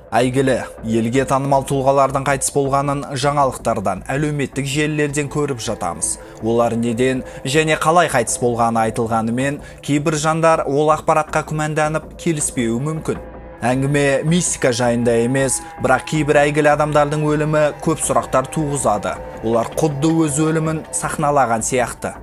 Әйгілі, елге танымал тұлғалардың қайтыс болғанын жаңалықтардан, әлеуметтік желілерден көріп жатамыз. Олар неден және қалай қайтыс болғаны айтылғанымен, кейбір жандар ол ақпаратқа күмәнданып келіспеуі мүмкін. Әңгіме мистика жайында емес, бірақ кейбір әйгілі адамдардың өлімі көп сұрақтар туғызады. Олар құдды өз өлімін сахналаған сияқты.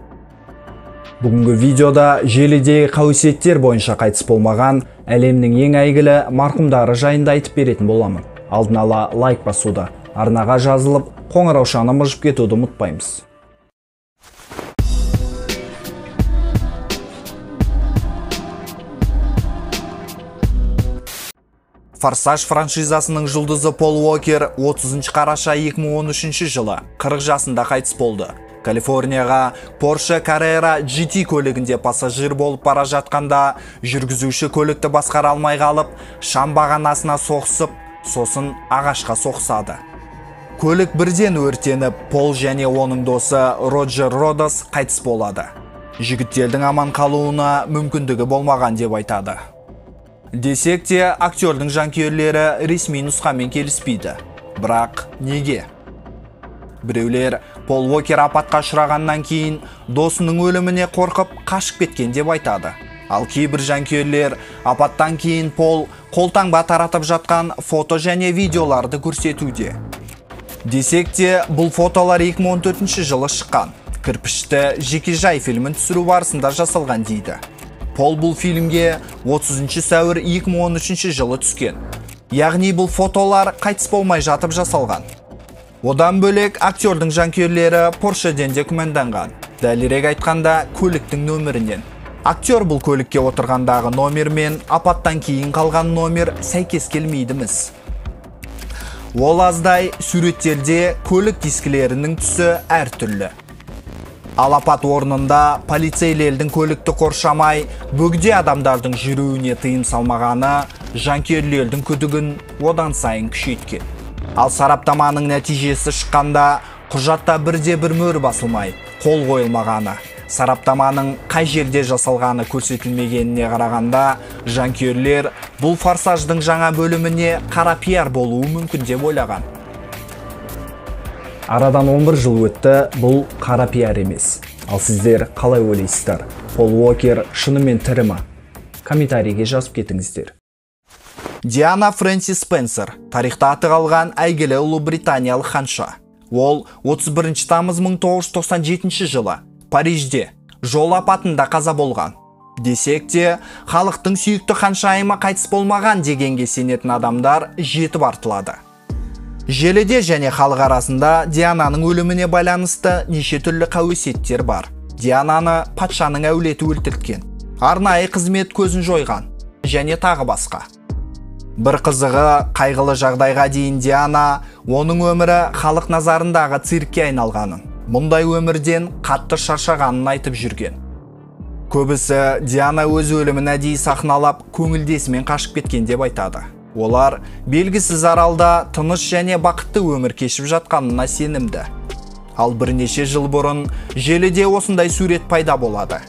Бүгінгі видеода желідегі қауесеттер бойынша қайтыс болмаған әлемнің ең әйгілі марқұмдары жайында айтып беретін боламын. Алдын ала лайк басуды, арнаға жазылып, қоңыраушаны мыжып кетуді ұмытпаймыз. Форсаж франшизасының жұлдызы Пол Уокер 30 қараша 2013 жылы 40 жасында қайтыс болды. Калифорнияға Porsche Carrera GT көлігінде пассажир болып бара жатқанда, жүргізуші көлікті басқара алмай қалып, шам бағанасына соғысып, сосын ағашқа соғысады. Көлік бірден өртеніп, Пол және оның досы Роджер Родос қайтыс болады. Жігіттердің аман қалуына мүмкіндігі болмаған деп айтады. Десек те, актердің жанкүйерлері ресми нұсқамен келіспейді. Бірақ неге? Біреулер Пол Уокер апатқа ұшырағаннан кейін досының өліміне қорқып қашып кеткен деп айтады. Ал кейбір жанкүйерлер апаттан кейін Пол қолтаңба таратып жатқан фото және видеоларды көрсетуде. Десек те, бұл фотолар 2014 жылы шыққан. Кірпішті жекежай фильмін түсіру барысында жасалған дейді. Пол бұл фильмге 30 сәуір 2013 жылы түскен. Яғни бұл фотолар қайтыс болмай жатып жасалған. Одан бөлек актердің жанкүйерлері Поршеден де күмәнданған. Дәлірек айтқанда көліктің нөмірінен. Актер бұл көлікке отырғандағы номер мен апаттан кейін қалған номер сәйкес келмейдіміз. Ол аздай суреттерде көлік дискілерінің түсі әртүрлі. Ал апат орнында полицейлердің көлікті қоршамай, бөгде адамдардың жүруіне тыйым салмағаны жанкүйерлердің күдігін одан сайын күшейткен. Ал сараптаманың нәтижесі шыққанда құжатта бірде-бір мөр басылмай, қол қойылмағаны, сараптаманың қай жерде жасалғаны көрсетілмегеніне қарағанда, жанкүйерлер бұл форсаждың жаңа бөліміне қара пиар болуы мүмкін деп ойлаған. Арадан 11 жыл өтті, бұл қара пиар емес. Ал сіздер қалай ойлайсыздар? Пол Уокер шынымен тірі ме? Комментарийге жазып кетіңіздер. Диана Фрэнсис Спенсер, тарихта аты қалған әйгілі Ұлыбританиялық ханша. Ол 31 тамыз 1997 жылы Парижде жол апатында қаза болған. Десек те, халықтың сүйікті ханшайымы қайтыс болмаған дегенге сенетін адамдар жетіп артылады. Желіде және халық арасында Диананың өліміне байланысты неше түрлі қауесеттер бар. Диананы патшаның әулеті өлтірткен, арнайы қызмет көзін жойған және тағы басқа. Бір қызығы, қайғылы жағдайға дейін Диана, оның өмірі халық назарындағы циркке айналғанын, мұндай өмірден қатты шаршағанын айтып жүрген. Көбісі Диана өз өлімін әдейі сахналап, көңілдесімен қашып кеткен деп айтады. Олар белгісіз аралда тыныш және бақытты өмір кешіп жатқанына сенімді. Ал бірнеше жыл бұрын желіде осындай сурет пайда болады.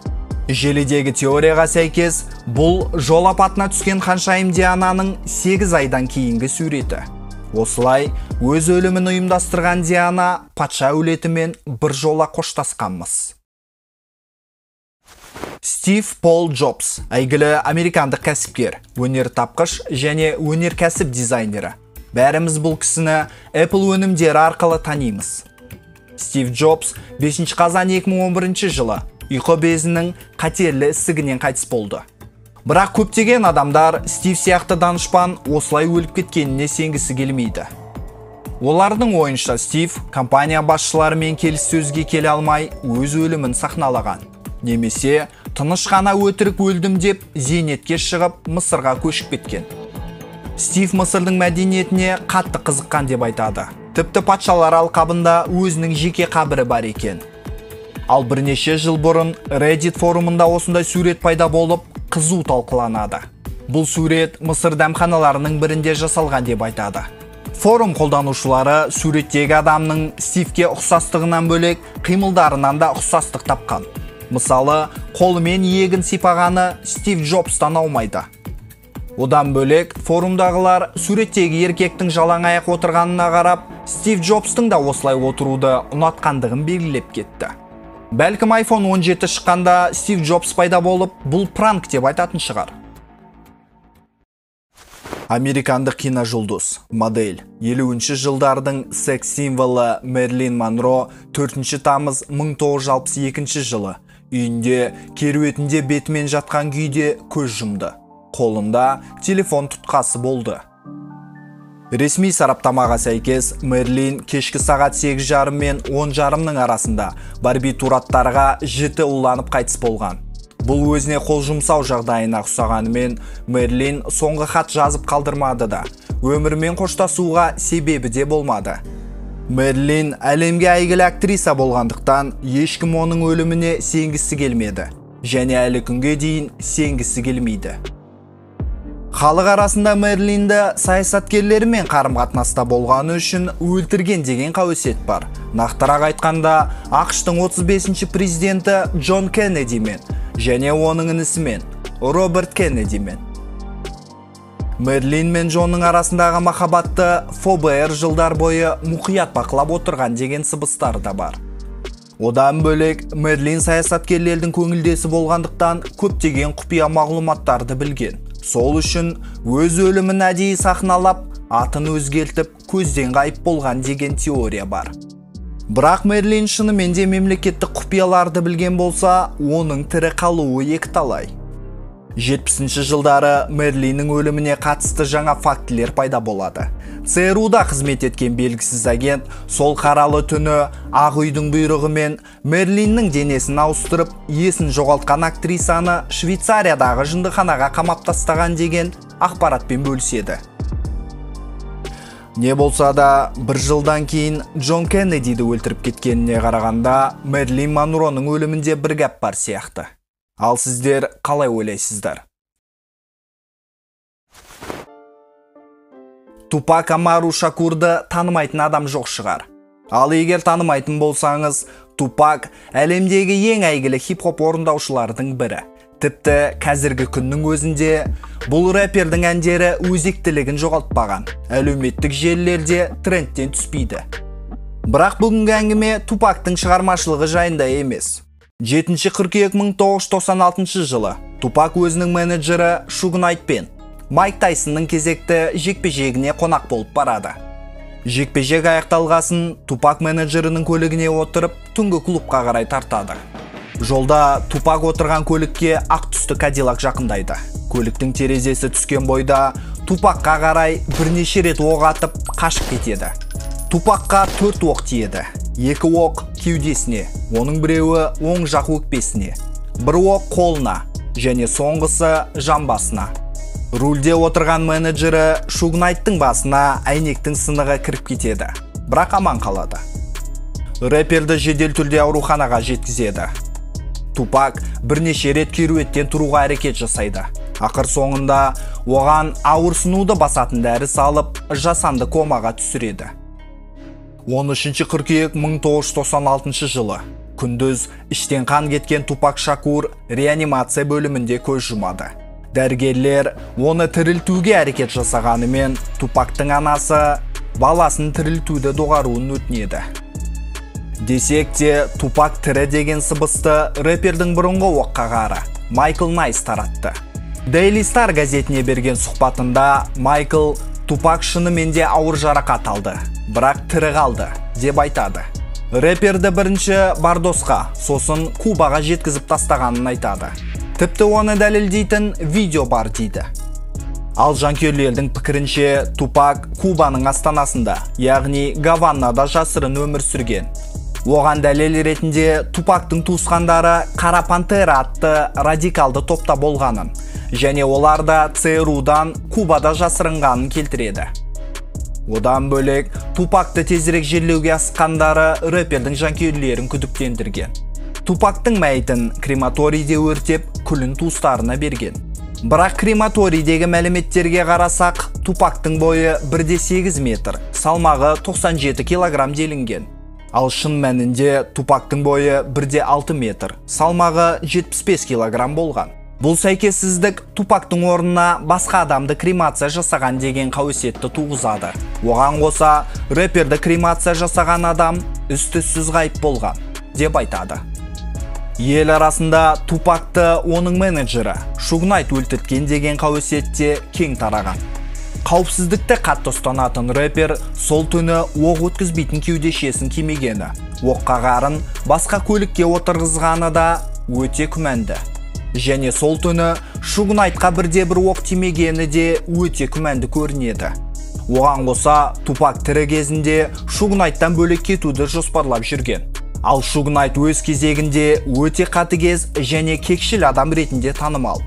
Желідегі теорияға сәйкес, бұл жол апатына түскен ханшайым Диананың 8 айдан кейінгі суреті. Осылай, өз өлімін ұйымдастырған Диана патша әулетімен бір жола қоштасқанмыз. Стив Пол Джобс, әйгілі американдық кәсіпкер, өнертапқыш және өнеркәсіп дизайнері. Бәріміз бұл кісіні Apple өнімдері арқылы танимыз. Стив Джобс 5 қазан 2011 жылы ұйқы безінің қатерлі ісігінен қайтыс болды. Бірақ көптеген адамдар Стив сияқты данышпан осылай өліп кеткеніне сенгісі келмейді. Олардың ойынша Стив компания басшыларымен келіссөзге келе алмай өз өлімін сахналаған. Немесе тыныш қана өтірік өлдім деп зейнетке шығып Мысырға көшіп кеткен. Стив Мысырдың мәдениетіне қатты қызыққан деп айтады. Тіпті патшалар алқабында өзінің жеке қабірі бар екен. Ал бірнеше жыл бұрын Reddit форумында осындай сурет пайда болып, қызу талқыланады. Бұл сурет Мысыр дәмханаларының бірінде жасалған деп айтады. Форум қолданушылары суреттегі адамның Стивке ұқсастығынан бөлек қимылдарынан да ұқсастық тапқан. Мысалы, қолымен иегін сипағаны Стив Джобстан аумайды. Одан бөлек, форумдағылар суреттегі еркектің жалаң аяқ отырғанына қарап, Стив Джобстың да осылай отыруды ұнатқандығын белгілеп кетті. Бәлкім iPhone 17 шыққанда Стив Джобс пайда болып, бұл пранк деп айтатын шығар. Американдық киножұлдыз, модель, 50-ші жылдардың секс символы Мерлин Монро 4 тамыз 1962 жылы үйінде керуетінде бетімен жатқан күйде көз жұмды. Қолында телефон тұтқасы болды. Ресми сараптамаға сәйкес, Мерлин кешкі сағат 8:30 мен 10:30 арасында барбитураттарға жіті уланып қайтыс болған. Бұл өзіне қол жұмсау жағдайына ұқсағанымен, Мерлин соңғы хат жазып қалдырмады да, өмірмен қоштасуға себебі де болмады. Мерлин әлемге әйгілі актриса болғандықтан, ешкім оның өліміне сенгісі келмеді, және әлі күнге дейін сенгісі келмейді. Халық арасында Мерлинді саясаткерлермен қарым-қатынаста болғаны үшін өлтірген деген қауесет бар. Нақтырақ айтқанда, ақш-тың 35-ші президенті Джон Кеннедимен және оның інісімен Роберт Кеннедимен. Мерлин мен Джонның арасындағы махаббатты ФБР жылдар бойы мұқият бақылап отырған деген сыбыстар да бар. Одан бөлек, Мерлин саясаткерлердің көңілдесі болғандықтан көптеген құпия мағлұматтарды білген. Сол үшін өз өлімін әдейі сахналап, атын өзгертіп, көзден ғайып болған деген теория бар. Бірақ Мерлин шынымен де мемлекеттік құпияларды білген болса, оның тірі қалуы екіталай. 70-ші жылдары Мерлиннің өліміне қатысты жаңа фактілер пайда болады. ЦРУ-да қызмет еткен белгісіз агент сол қаралы түні Ақ үйдің бұйрығымен Мерлиннің денесін ауыстырып, есін жоғалтқан актрисаны Швейцариядағы жындыханаға қамап тастаған деген ақпаратпен бөліседі. Не болса да, бір жылдан кейін Джон Кеннедиді өлтіріп кеткеніне қарағанда, Мерлин Монроның өлімінде бір гәп бар сияқты. Ал сіздер қалай ойлайсыздар? Тупак Амару Шакурды танымайтын адам жоқ шығар. Ал егер танымайтын болсаңыз, Тупак әлемдегі ең әйгілі хип-хоп орындаушылардың бірі. Тіпті қазіргі күннің өзінде бұл рэпердің әндері өзектілігін жоғалтпаған. Әлеуметтік желілерде трендтен түспейді. Бірақ бүгінгі әңгіме Тупактың шығармашылығы жайында емес. 7 қыркүйек 1996 жылы Тупак өзінің менеджері Шуг Найтпен Майк Тайсонның кезекті жекпе-жегіне қонақ болып барады. Жекпе-жек аяқталғасын Тупак менеджерінің көлігіне отырып, түнгі клубқа қарай тартады. Жолда Тупак отырған көлікке ақ түсті Кадиллак жақындайды. Көліктің терезесі түскен бойда Тупакқа қарай бірнеше рет оқ атып қашып кетеді. Тупакқа 4 оқ тиеді. 2 оқ кеудесіне, оның біреуі оң жақ өкпесіне, 1 оқ қолына және соңғысы жамбасына. Рульде отырған менеджері Шуг Найттың басына әйнектің сынығы кіріп кетеді, бірақ аман қалады. Рэперді жедел түрде ауруханаға жеткізеді. Тупак бірнеше рет керуеттен тұруға әрекет жасайды. Ақыр соңында оған ауырсынуды басатын дәрі салып, жасанды комаға түсіреді. 13 қыркүйек 1996 жылы күндіз іштен қан кеткен Тупак Шакур реанимация бөлімінде көз жұмады. Дәрігерлер оны тірілтуге әрекет жасағанымен, Тупактың анасы баласын тірілтуді доғаруын өтінеді. Десек те, Тупак тірі деген сыбысты рэпердің бұрынғы оққағары Майкл Найс таратты. Daily Star газетіне берген сұхбатында Майкл Тупак шынымен де ауыр жарақат алды, бірақ тірі қалды деп айтады. Рэперді бірінші Бардосқа, сосын Кубаға жеткізіп тастағанын айтады. Тіпті оны дәлелдейтін видео бар дейді. Ал жанкүйерлердің пікірінше Тупак Кубаның астанасында, яғни Гаванада жасырын өмір сүрген. Оған дәлел ретінде Тупактың туысқандары Қара Пантера атты радикалды топта болғанын, және оларда ЦРУ-дан Кубада жасырынғанын келтіреді. Одан бөлек, Тупакты тезірек жерлеуге асыққандары рэпердің жанкүйерлерін күдіктендірген. Тупактың мәйітін крематорийде өртеп, күлін туыстарына берген. Бірақ крематорийдегі мәліметтерге қарасақ, Тупактың бойы 1,8 метр, салмағы 97 килограмм делінген. Ал шын мәнінде Тупактың бойы 1,6 метр, салмағы 75 килограмм болған. Бұл сәйкессіздік Тупактың орнына басқа адамды кремация жасаған деген қауесетті туғызады. Оған қоса, рэперді кремация жасаған адам үсті-түссіз ғайып болған деп айтады. Ел арасында Тупакты оның менеджері Шуг Найт өлтірткен деген қауесетте кең тараған. Қауіпсіздікті қатты ұстанатын рэпер сол түні оқ өткізбейтін кеудешесін кимегені, оққа қарын басқа көлікке отырғызғаны да өте күмәнді. Және сол түні Шуг Найтқа бірде-бір оқ тимегені де өте күмәнді көрінеді. Оған қоса, Тупак тірі кезінде Шуг Найттан бөлек кетуді жоспарлап жүрген. Ал Шуг Найт өз кезегінде өте қатыгез және кекшіл адам ретінде танымал.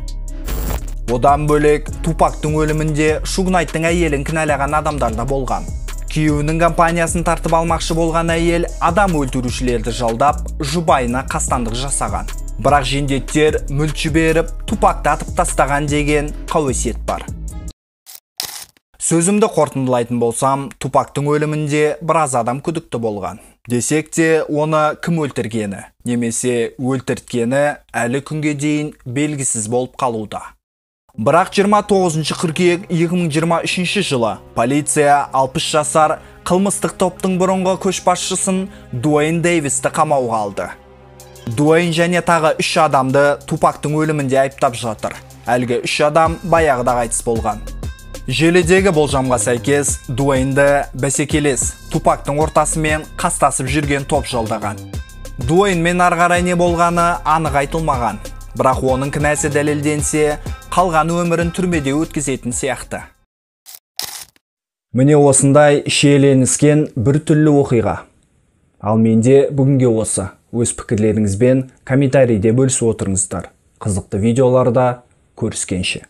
Одан бөлек, Тупактың өлімінде Шуг Найттың әйелін кінәлаған адамдар да болған. Күйеуінің компаниясын тартып алмақшы болған әйел адам өлтірушілерді жалдап, жұбайына қастандық жасаған. Бірақ жендеттер мүлт жіберіп, Тупакты атып тастаған деген қауесет бар. Сөзімді қорытындылайтын болсам, Тупактың өлімінде біраз адам күдікті болған. Десек те, оны кім өлтіргені, немесе өлтірткені әлі күнге дейін белгісіз болып қалуда. Бірақ 29 қыркүйек 2023 жылы полиция 60 жасар қылмыстық топтың бұрынғы көшбасшысын Дуэйн Дэвисті қамауға алды. Дуэйн және тағы 3 адамды Тупактың өлімінде айыптап жатыр. Әлгі 3 адам баяғыда қайтыс болған. Желідегі болжамға сәйкес, Дуэйнді бәсекелес Тупактың ортасымен қастасып жүрген топ жалдаған. Дуэйнмен ары қарай не болғаны анық айтылмаған. Бірақ оның кінәсі дәлелденсе, қалған өмірін түрмеде өткізетін сияқты. Міне осындай шиеленіскен бір түрлі оқиға. Ал менде бүгінге осы. Өз пікірлеріңізбен комментарийде бөлісіп отырыңыздар. Қызықты видеоларда көріскенше.